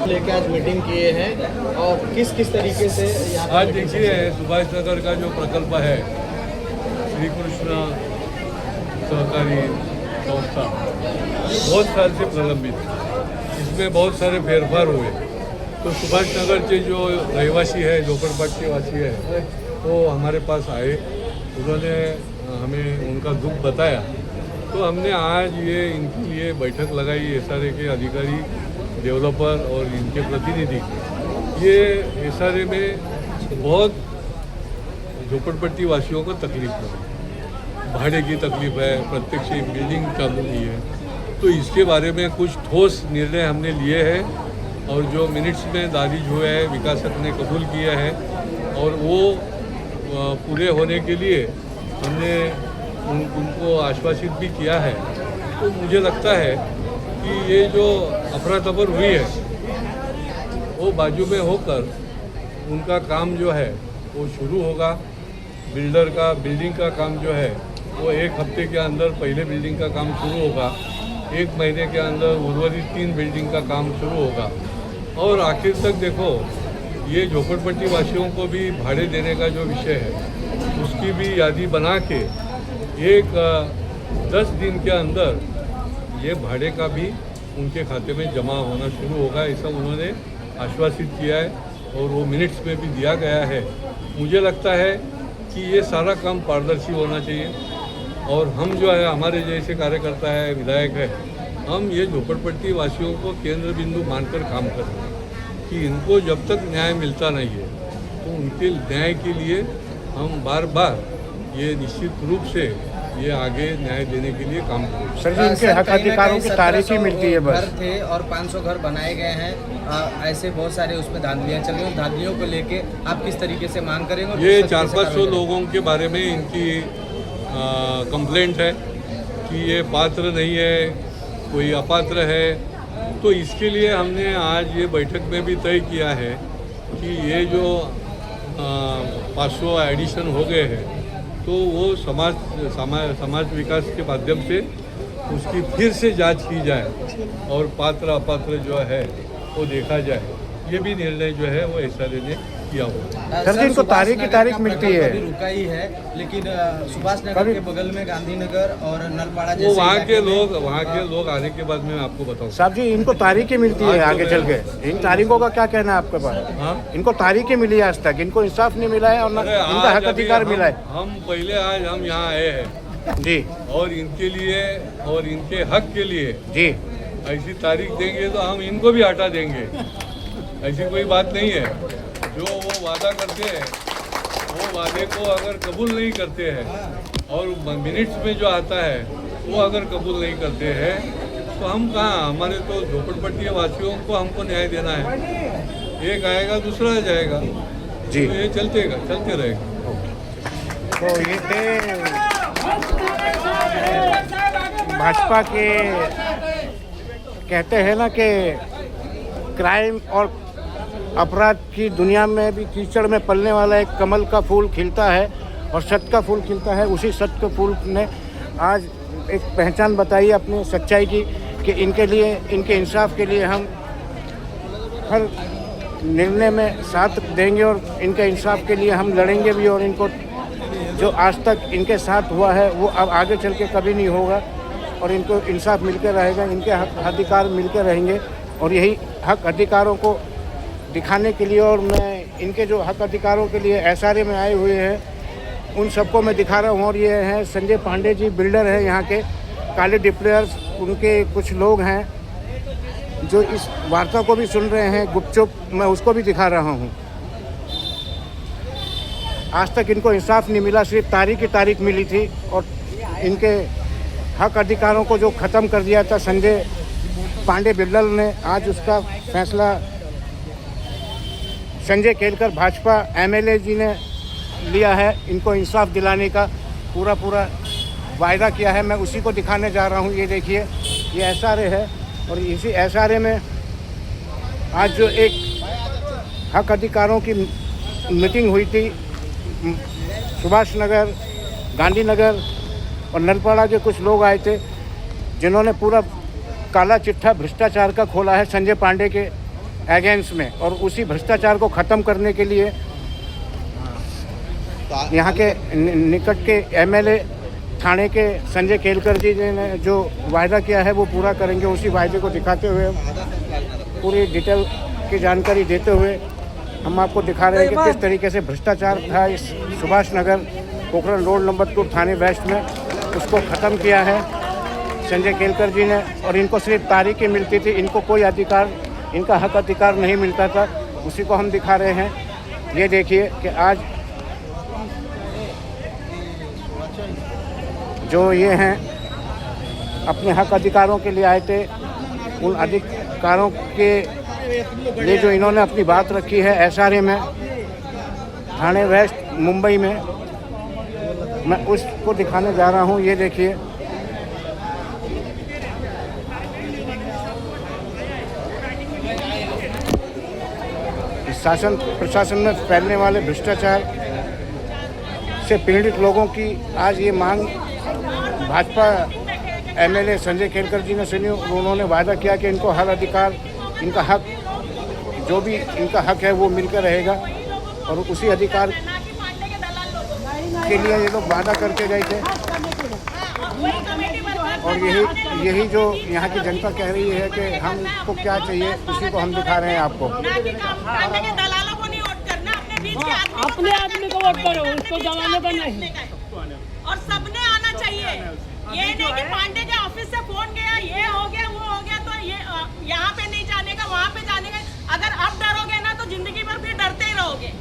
लेके आज मीटिंग किए हैं और किस तरीके से यहाँ आज देखिए सुभाष नगर का जो प्रकल्प है श्री कृष्ण सहकारी संस्था बहुत साल से प्रलंबित है। इसमें बहुत सारे फेरफार हुए तो सुभाष नगर के जो रहवासी है झोपड़पट्टी वासी है वो हमारे पास आए, उन्होंने हमें उनका दुख बताया तो हमने आज ये इनके लिए बैठक लगाई। एसआरए के अधिकारी, डेवलपर और इनके प्रतिनिधि, ये एसआरए में बहुत झोपड़पट्टी वासियों को तकलीफ है, भाड़े की तकलीफ है, प्रत्यक्ष बिल्डिंग चालू नहीं है, तो इसके बारे में कुछ ठोस निर्णय हमने लिए हैं और जो मिनट्स में दादी जो है विकासक ने कबूल किया है और वो पूरे होने के लिए हमने उनको आश्वासित भी किया है। तो मुझे लगता है कि ये जो अफरा-तफर हुई है वो बाजू में होकर उनका काम जो है वो शुरू होगा। बिल्डर का बिल्डिंग का काम जो है वो 1 हफ्ते के अंदर पहले बिल्डिंग का काम शुरू होगा, 1 महीने के अंदर उर्वरित 3 बिल्डिंग का काम शुरू होगा और आखिर तक देखो ये झोपड़पट्टी वासियों को भी भाड़े देने का जो विषय है उसकी भी यादी बना के 10 दिन के अंदर ये भाड़े का भी उनके खाते में जमा होना शुरू होगा, ऐसा उन्होंने आश्वासित किया है और वो मिनट्स में भी दिया गया है। मुझे लगता है कि ये सारा काम पारदर्शी होना चाहिए और हम जो है हमारे जैसे कार्यकर्ता है, विधायक है, हम ये झोपड़पट्टी वासियों को केंद्र बिंदु मानकर काम कर रहे हैं कि इनको जब तक न्याय मिलता नहीं है तो उनके न्याय के लिए हम बार बार ये निश्चित रूप से ये आगे न्याय देने के लिए काम करेंगे। सर जी, इनके हक अधिकारों की तारीफ ही मिलती है बस। घर थे और 500 घर बनाए गए हैं, ऐसे बहुत सारे उसमें धांधलियाँ चल रही हैं। धांधलियों को लेके आप किस तरीके से मांग करेंगे? ये 400-500 लोगों के बारे में इनकी कंप्लेंट है कि ये पात्र नहीं है, कोई अपात्र है, तो इसके लिए हमने आज ये बैठक में भी तय किया है कि ये जो 500 एडिशन हो गए हैं तो वो समाज विकास के माध्यम से उसकी फिर से जांच की जाए और पात्र अपात्र जो है वो देखा जाए। ये भी निर्णय जो है वो एसआरए ने किया हुआ। सर जी, इनको तारीख मिलती है, रुका ही है, लेकिन सुभाष नगर के बगल में गांधीनगर और नलपाड़ा जैसे वहाँ के लोग आने के बाद मैं आपको बताऊँ। साहब जी, इनको तारीखें मिलती है आगे चल के, इन तारीखों का क्या कहना है आपके पास? हाँ, इनको तारीखें मिली है, आज तक इनको इंसाफ नहीं मिला है और इनका हक अधिकार मिला है। हम पहले आज हम यहाँ आए हैं जी और इनके लिए और इनके हक के लिए जी ऐसी तारीख देंगे तो हम इनको भी हटा देंगे, ऐसी कोई बात नहीं है। जो वो वादा करते हैं वो वादे को अगर कबूल नहीं करते हैं और मिनट्स में जो आता है वो अगर कबूल नहीं करते हैं तो हम कहाँ, हमारे तो झोपड़पट्टी वासियों को हमको न्याय देना है। एक आएगा दूसरा आ जाएगा जी, तो ये चलते रहेगा। तो ये थे भाजपा के, कहते हैं ना कि क्राइम और अपराध की दुनिया में भी कीचड़ में पलने वाला एक कमल का फूल खिलता है और सत्य का फूल खिलता है। उसी सत्य के फूल ने आज एक पहचान बताई अपनी सच्चाई की कि इनके लिए, इनके इंसाफ के लिए हम हर निर्णय में साथ देंगे और इनके इंसाफ के लिए हम लड़ेंगे भी और इनको जो आज तक इनके साथ हुआ है वो अब आगे चल के कभी नहीं होगा और इनको इंसाफ मिलकर रहेगा, इनके हक अधिकार मिलकर रहेंगे और यही हक अधिकारों को दिखाने के लिए और मैं इनके जो हक अधिकारों के लिए एसआरए में आए हुए हैं उन सबको मैं दिखा रहा हूँ। और ये हैं संजय पांडे जी, बिल्डर हैं यहाँ के, काले डिप्लेयर्स, उनके कुछ लोग हैं जो इस वार्ता को भी सुन रहे हैं गुपचुप, मैं उसको भी दिखा रहा हूँ। आज तक इनको इंसाफ नहीं मिला, सिर्फ तारीख मिली थी और इनके हक अधिकारों को जो ख़त्म कर दिया था संजय पांडे बिल्डर ने, आज उसका फैसला संजय केलकर भाजपा एमएलए जी ने लिया है। इनको इंसाफ दिलाने का पूरा वायदा किया है। मैं उसी को दिखाने जा रहा हूँ। ये देखिए, ये एसआरए है और इसी एसआरए में आज जो एक हक अधिकारों की मीटिंग हुई थी, सुभाष नगर, गांधीनगर और नलपाड़ा के कुछ लोग आए थे जिन्होंने पूरा काला चिट्ठा भ्रष्टाचार का खोला है संजय पांडे के अगेंस्ट में, और उसी भ्रष्टाचार को ख़त्म करने के लिए यहाँ के निकट के एमएलए थाने के संजय केलकर जी ने जो वायदा किया है वो पूरा करेंगे। उसी वायदे को दिखाते हुए पूरी डिटेल की जानकारी देते हुए हम आपको दिखा रहे हैं कि किस तरीके से भ्रष्टाचार था इस सुभाष नगर पोखरण रोड नंबर 2 थाने वेस्ट में, उसको ख़त्म किया है संजय केलकर जी ने। और इनको सिर्फ तारीखें मिलती थी, इनको कोई अधिकार, इनका हक अधिकार नहीं मिलता था, उसी को हम दिखा रहे हैं। ये देखिए कि आज जो ये हैं अपने हक अधिकारों के लिए आए थे, उन अधिकारों के लिए जो इन्होंने अपनी बात रखी है एसआरए में थाने वेस्ट मुंबई में, मैं उसको दिखाने जा रहा हूँ। ये देखिए शासन प्रशासन में फैलने वाले भ्रष्टाचार से पीड़ित लोगों की आज ये मांग भाजपा एमएलए संजय केलकर जी ने सुनी। उन्होंने वादा किया कि इनको हर अधिकार, इनका हक, जो भी इनका हक है वो मिलकर रहेगा, और उसी अधिकार के लिए ये लोग वादा करके गए थे। और यही जो यहाँ की जनता कह रही है कि हमको क्या चाहिए, उसी को हम दिखा रहे हैं आपको। अपने आदमी को वोट करो, उसको जमाने का नहीं। और सबने आना चाहिए, ये नहीं कि पांडे के ऑफिस से फोन गया, ये हो गया, वो हो गया, तो ये यहाँ पे नहीं जाने का, वहाँ पे जाने का। अगर अब डरोगे ना तो जिंदगी भर फिर डरते ही रहोगे।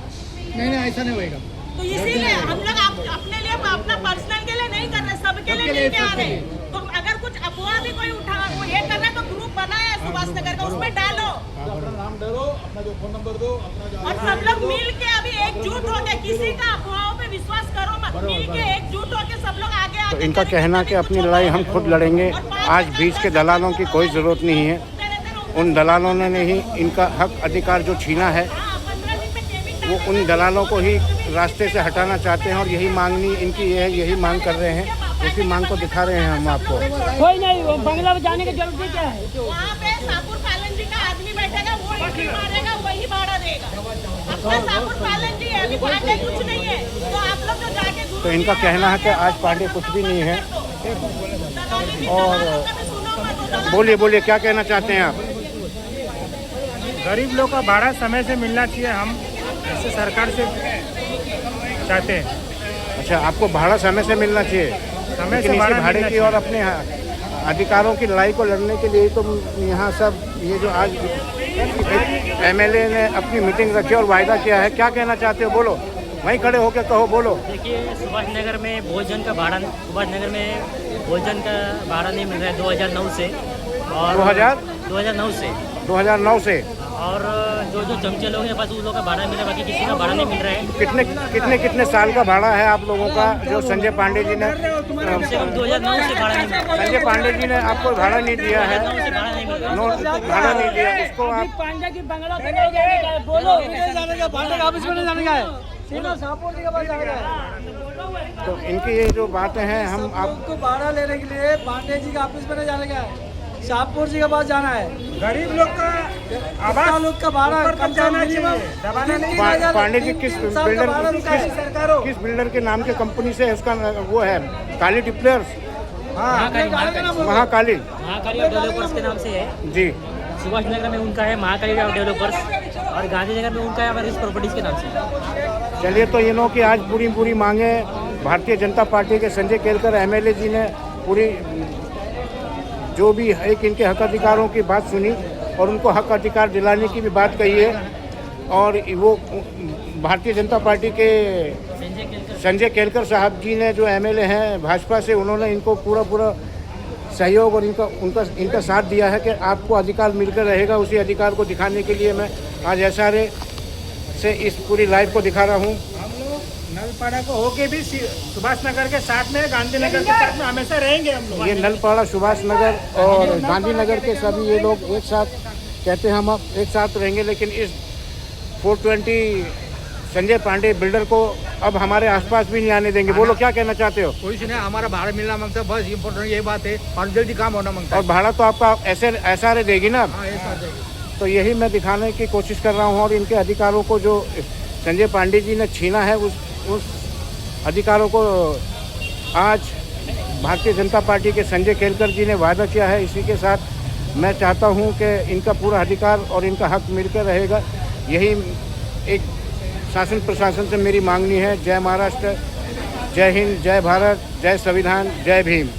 नहीं ऐसा नहीं होएगा। तो इसीलिए हम लोग अपने लिए, अपना पर्सनल के लिए नहीं कर रहे, सबके लिए लेके आ रहे हैं। तो अगर कुछ अफवाह भी कोई उठा ये कर रहा है तो ग्रुप बनाया है सुभाष नगर का, उसमें डालो, अपना नाम डालो, अपना जो फोन नंबर दो, अपना जो और सब लोग मिल के अभी एकजुट होके, किसी का अफवाहों पे विश्वास करो मत, मिल के एकजुट होके सब लोग आगे तो इनका कहना कि अपनी लड़ाई हम खुद लड़ेंगे, आज बीच के दलालों की कोई ज़रूरत नहीं है। उन दलालों ने ही इनका हक अधिकार जो छीना है वो उन दलालों को ही रास्ते से हटाना चाहते हैं, और यही मांगनी इनकी है, यही मांग कर रहे हैं, उसी मांग को दिखा रहे हैं हम आपको। कोई नहीं, वो बंगला में जाने की जरूरत क्या है? वहाँ पे सापुर पालन जी का आदमी बैठेगा, वो एंट्री मारेगा, वही भाड़ा देगा। अपना सापुर पालन जी है, अभी पांडे कुछ नहीं है, तो आप लोग जो जाके तो इनका कहना है कि आज पांडे कुछ भी नहीं है। और बोलिए क्या कहना चाहते हैं आप? गरीब लोग का भाड़ा समय से मिलना चाहिए, हम ऐसे सरकार से चाहते हैं। अच्छा, आपको भाड़ा समय से मिलना चाहिए। समय लेकिन से इसी भाड़े की और अपने अधिकारों की लड़ाई को लड़ने के लिए तो यहाँ सब ये जो आज एमएलए ने अपनी मीटिंग रखी और वायदा किया है, क्या कहना चाहते हो? बोलो, वहीं खड़े होकर कहो, बोलो। देखिए, सुभाष नगर में भोजन का भाड़ा नहीं मिल रहा है 2009 से, और 2009 से और जो चमचे लोग हैं बस उन लोगों का भाड़ा मिल रहा है, बाकी किसी का भाड़ा नहीं मिल रहा है। कितने साल का भाड़ा है आप लोगों का जो संजय पांडे जी ने? कम से कम 2009 से भाड़ा नहीं मिल रहा है। संजय पांडे जी ने आपको भाड़ा नहीं दिया है? 2009 से भाड़ा नहीं मिल रहा है। भाड़ा नहीं दिया उसको आप? पांडे की बंगला पे नहीं जाने का है, बोलो, जाने का, पांडे का ऑफिस में नहीं जाने का है, सीधा सापुर जी के पास जाना है। तो इनकी ये जो बातें हैं, हम आपको भाड़ा लेने के लिए पांडे जी के ऑफिस में नहीं जाने का है, शाहपुर जी के पास जाना है। गरीब लोग का आवास लोग का भाड़ा कम जाना चाहिए, दबाना नहीं। पांडे जी किस बिल्डर के नाम के कंपनी से उसका वो है? काली डिप्लेयर्स, महाकाली डेवलपर्स के नाम से है जी। सुभाष नगर में उनका है महाकाली डेवलपर्स, और गांधीनगर में उनका है रिस प्रॉपर्टीज के नाम से। चलिए, तो इन्हों की आज पूरी मांगे भारतीय जनता पार्टी के संजय केलकर एमएलए जी ने पूरी जो भी एक इनके हक अधिकारों की बात सुनी और उनको हक अधिकार दिलाने की भी बात कही है। और वो भारतीय जनता पार्टी के संजय केलकर साहब जी ने जो एमएलए हैं भाजपा से, उन्होंने इनको पूरा सहयोग और इनका साथ दिया है कि आपको अधिकार मिलकर रहेगा। उसी अधिकार को दिखाने के लिए मैं आज एसआरए से इस पूरी लाइव को दिखा रहा हूँ। हम लोग नलपाड़ा को होके भी सुभाष नगर के साथ में, गांधीनगर के साथ में हमेशा रहेंगे हम लोग। ये नलपाड़ा, सुभाष नगर और गांधीनगर के सभी ये लोग एक साथ कहते हैं हम अब एक साथ रहेंगे, लेकिन इस 420 संजय पांडे बिल्डर को अब हमारे आसपास भी नहीं आने देंगे। बोलो, क्या कहना चाहते हो? कोई से नहीं, हमारा भाड़ा मिलना मांगता है, बस इम्पोर्टेंट यही बात है, और जल्दी काम होना मांगता और भाड़ा तो आपका एसआरए देगी ना? है। तो यही मैं दिखाने की कोशिश कर रहा हूँ। और इनके अधिकारों को जो संजय पांडे जी ने छीना है उस अधिकारों को आज भारतीय जनता पार्टी के संजय केलकर जी ने वादा किया है। इसी के साथ मैं चाहता हूं कि इनका पूरा अधिकार और इनका हक मिलकर रहेगा। यही एक शासन प्रशासन से मेरी मांगनी है। जय महाराष्ट्र, जय हिंद, जय भारत, जय संविधान, जय भीम।